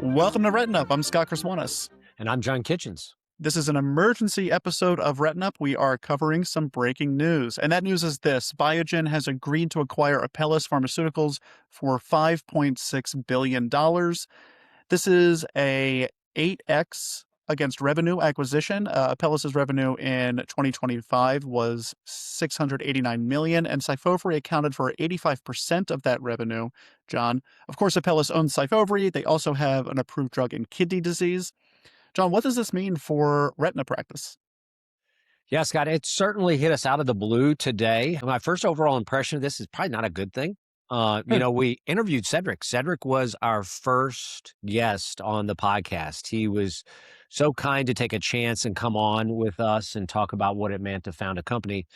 Welcome to Retina Up. I'm Scott Krzywonos. And I'm John Kitchens. This is an emergency episode of Retina Up. We are covering some breaking news. And that news is this. Biogen has agreed to acquire Apellis Pharmaceuticals for $5.6 billion. This is a 8x against revenue acquisition. Apellis' revenue in 2025 was $689 million, and Syfovre accounted for 85% of that revenue, John. Of course, Apellis owns Syfovre. They also have an approved drug in kidney disease. John, what does this mean for retina practice? Yeah, Scott, it certainly hit us out of the blue today. My first overall impression of this is probably not a good thing. We interviewed Cedric. Cedric was our first guest on the podcast. He was so kind to take a chance and come on with us and talk about what it meant to found a company.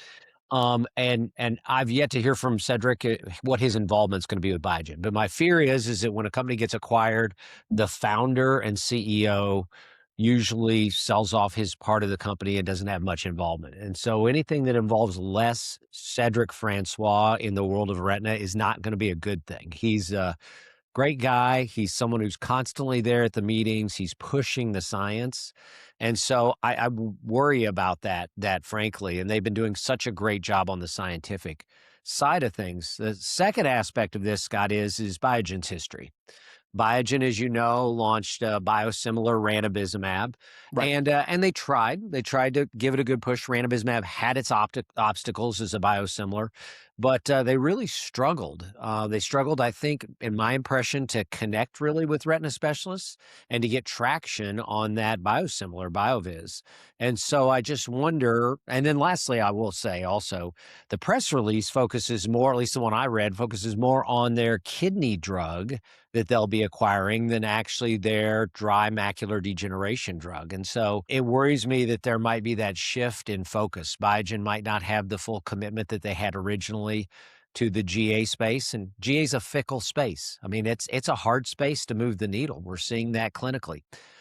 And I've yet to hear from Cedric what his involvement is going to be with Biogen. But my fear is that when a company gets acquired, the founder and CEO usually sells off his part of the company and doesn't have much involvement. And so anything that involves less Cedric Francois in the world of retina is not going to be a good thing. He's a great guy. He's someone who's constantly there at the meetings. He's pushing the science. And so I worry about that frankly. And they've been doing such a great job on the scientific side of things. The second aspect of this, Scott, is Biogen's history. Biogen, as you know, launched a biosimilar ranibizumab, Right. and they tried to give it a good push. Ranibizumab had its obstacles as a biosimilar, but they really struggled. They struggled, I think, in my impression, to connect really with retina specialists and to get traction on that biosimilar, Bioviz. And so I just wonder, and then lastly, I will say also, the press release focuses more, at least the one I read, focuses more on their kidney drug that they'll be acquiring than actually their dry macular degeneration drug. And so it worries me that there might be that shift in focus. Biogen might not have the full commitment that they had originally to the GA space, and GA is a fickle space. I mean, it's a hard space to move the needle. We're seeing that clinically.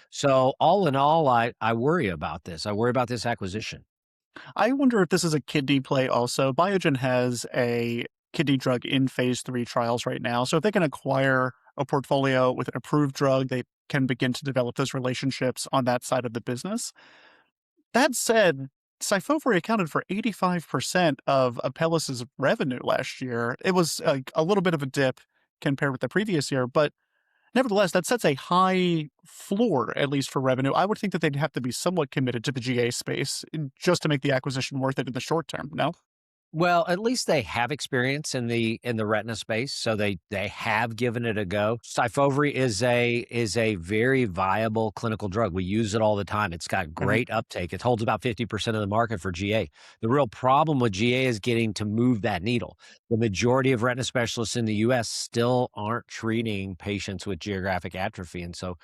So all in all, I worry about this. I worry about this acquisition. I wonder if this is a kidney play also. Biogen has a kidney drug in phase 3 trials right now. So if they can acquire a portfolio with an approved drug, they can begin to develop those relationships on that side of the business. That said, Syfovre accounted for 85% of Apellis' revenue last year. It was a little bit of a dip compared with the previous year, but nevertheless, that sets a high floor, at least for revenue. I would think that they'd have to be somewhat committed to the GA space just to make the acquisition worth it in the short term, no? Well, at least they have experience in the retina space, so they have given it a go. Syfovre is a very viable clinical drug. We use it all the time. It's got great uptake. It holds about 50% of the market for GA. The real problem with GA is getting to move that needle. The majority of retina specialists in the US still aren't treating patients with geographic atrophy, and so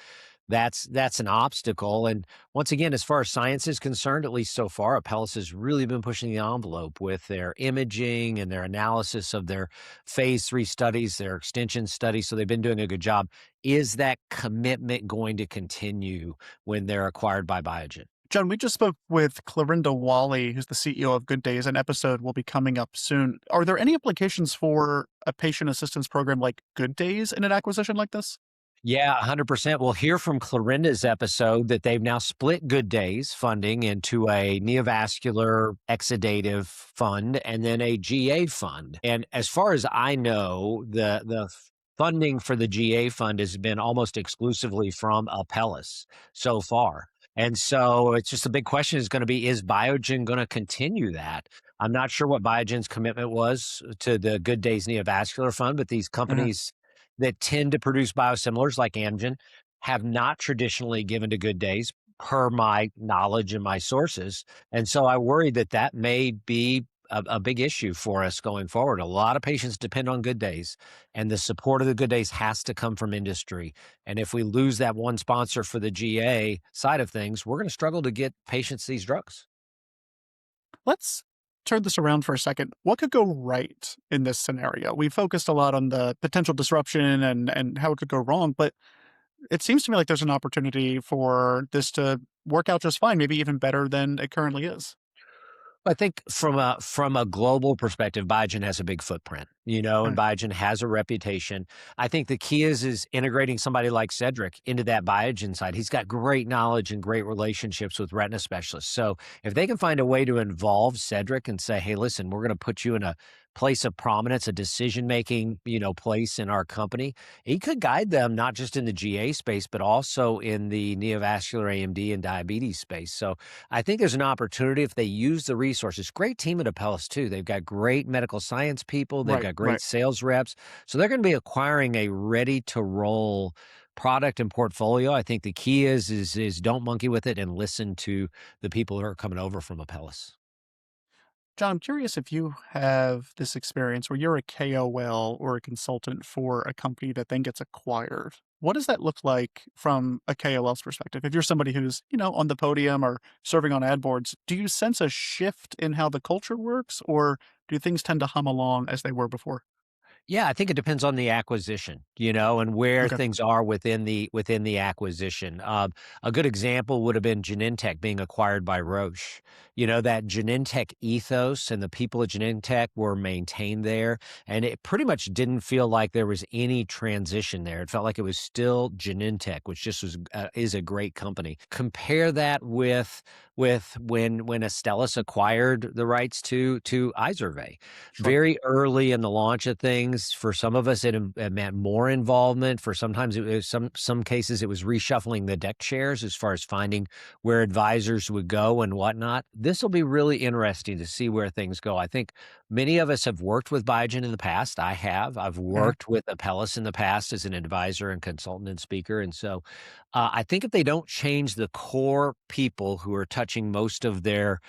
that's an obstacle. And once again, as far as science is concerned, at least so far, Apellis has really been pushing the envelope with their imaging and their analysis of their phase 3 studies, their extension studies. So they've been doing a good job. Is that commitment going to continue when they're acquired by Biogen? John, we just spoke with Clarinda Wally, who's the CEO of Good Days. An episode will be coming up soon. Are there any implications for a patient assistance program like Good Days in an acquisition like this? Yeah, 100%. We'll hear from Clarinda's episode that they've now split Good Days funding into a neovascular exudative fund and then a GA fund. And as far as I know, the funding for the GA fund has been almost exclusively from Apellis so far. And so it's just a big question is going to be, is Biogen going to continue that? I'm not sure what Biogen's commitment was to the Good Days Neovascular Fund, but these companies that tend to produce biosimilars like Amgen have not traditionally given to Good Days per my knowledge and my sources. And so I worry that may be a big issue for us going forward. A lot of patients depend on Good Days, and the support of the Good Days has to come from industry. And if we lose that one sponsor for the GA side of things, we're going to struggle to get patients these drugs. Let's turn this around for a second. What could go right in this scenario? We focused a lot on the potential disruption and how it could go wrong, but it seems to me like there's an opportunity for this to work out just fine, maybe even better than it currently is. I think from a global perspective, Biogen has a big footprint, and Mm, Biogen has a reputation. I think the key is integrating somebody like Cedric into that Biogen side. He's got great knowledge and great relationships with retina specialists. So if they can find a way to involve Cedric and say, "Hey, listen, we're going to put you in a place of prominence, a decision making, place in our company," he could guide them not just in the GA space, but also in the neovascular AMD and diabetes space. So I think there's an opportunity if they use the resources. Great team at Apellis too. They've got great medical science people. They've right, got great right. sales reps. So they're going to be acquiring a ready to roll product and portfolio. I think the key is don't monkey with it and listen to the people who are coming over from Apellis. John, I'm curious if you have this experience where you're a KOL or a consultant for a company that then gets acquired. What does that look like from a KOL's perspective? If you're somebody who's, on the podium or serving on ad boards, do you sense a shift in how the culture works, or do things tend to hum along as they were before? Yeah, I think it depends on the acquisition, and where Okay, things are within the acquisition. A good example would have been Genentech being acquired by Roche. That Genentech ethos and the people at Genentech were maintained there, and it pretty much didn't feel like there was any transition there. It felt like it was still Genentech, which just is a great company. Compare that with when Astellas acquired the rights to Izervay sure. very early in the launch of things. For some of us, it meant more involvement. For sometimes it was some cases, it was reshuffling the deck chairs as far as finding where advisors would go and whatnot. This will be really interesting to see where things go. I think many of us have worked with Biogen in the past. I have. I've Mhm. worked with Apellis in the past as an advisor and consultant and speaker. And so I think if they don't change the core people who are touching most of their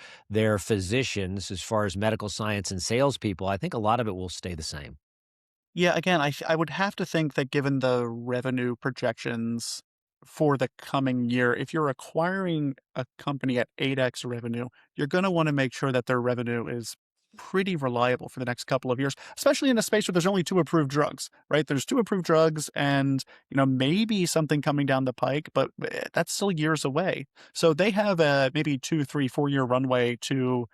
physicians as far as medical science and salespeople, I think a lot of it will stay the same. Yeah, again, I would have to think that given the revenue projections for the coming year, if you're acquiring a company at 8x revenue, you're gonna wanna make sure that their revenue is pretty reliable for the next couple of years, especially in a space where there's only 2 approved drugs, right? There's 2 approved drugs and, maybe something coming down the pike, but, that's still years away. So they have a maybe 2, 3, 4-year runway to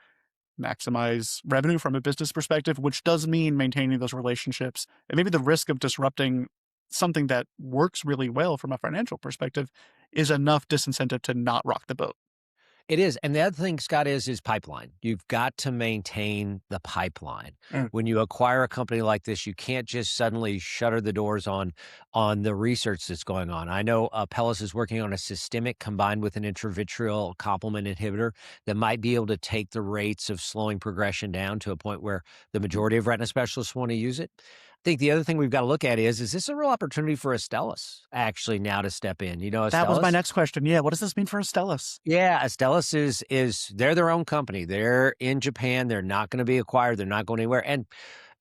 maximize revenue from a business perspective, which does mean maintaining those relationships and maybe the risk of disrupting something that works really well from a financial perspective is enough disincentive to not rock the boat. It is, and the other thing, Scott, is pipeline. You've got to maintain the pipeline. Mm, When you acquire a company like this, you can't just suddenly shutter the doors on the research that's going on. I know Apellis is working on a systemic combined with an intravitreal complement inhibitor that might be able to take the rates of slowing progression down to a point where the majority of retina specialists want to use it. I think the other thing we've got to look at is this a real opportunity for Astellas actually now to step in? that was my Astellas. next question. Yeah, what does this mean for Astellas? Yeah, Astellas is they're their own company. They're in Japan. They're not going to be acquired. They're not going anywhere.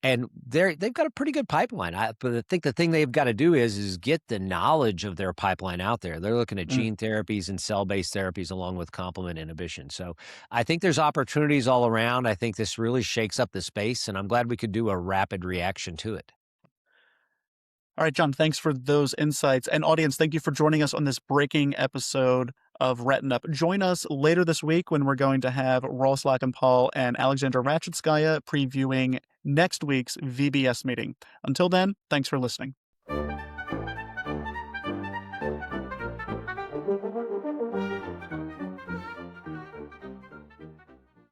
And they've got a pretty good pipeline. But I think the thing they've got to do is get the knowledge of their pipeline out there. They're looking at Mm. gene therapies and cell-based therapies along with complement inhibition. So I think there's opportunities all around. I think this really shakes up the space, and I'm glad we could do a rapid reaction to it. All right, John, thanks for those insights. And audience, thank you for joining us on this breaking episode of Retina Up. Join us later this week when we're going to have Ross Paul and Alexandra Ratchetskaya previewing next week's VBS meeting. Until then, thanks for listening.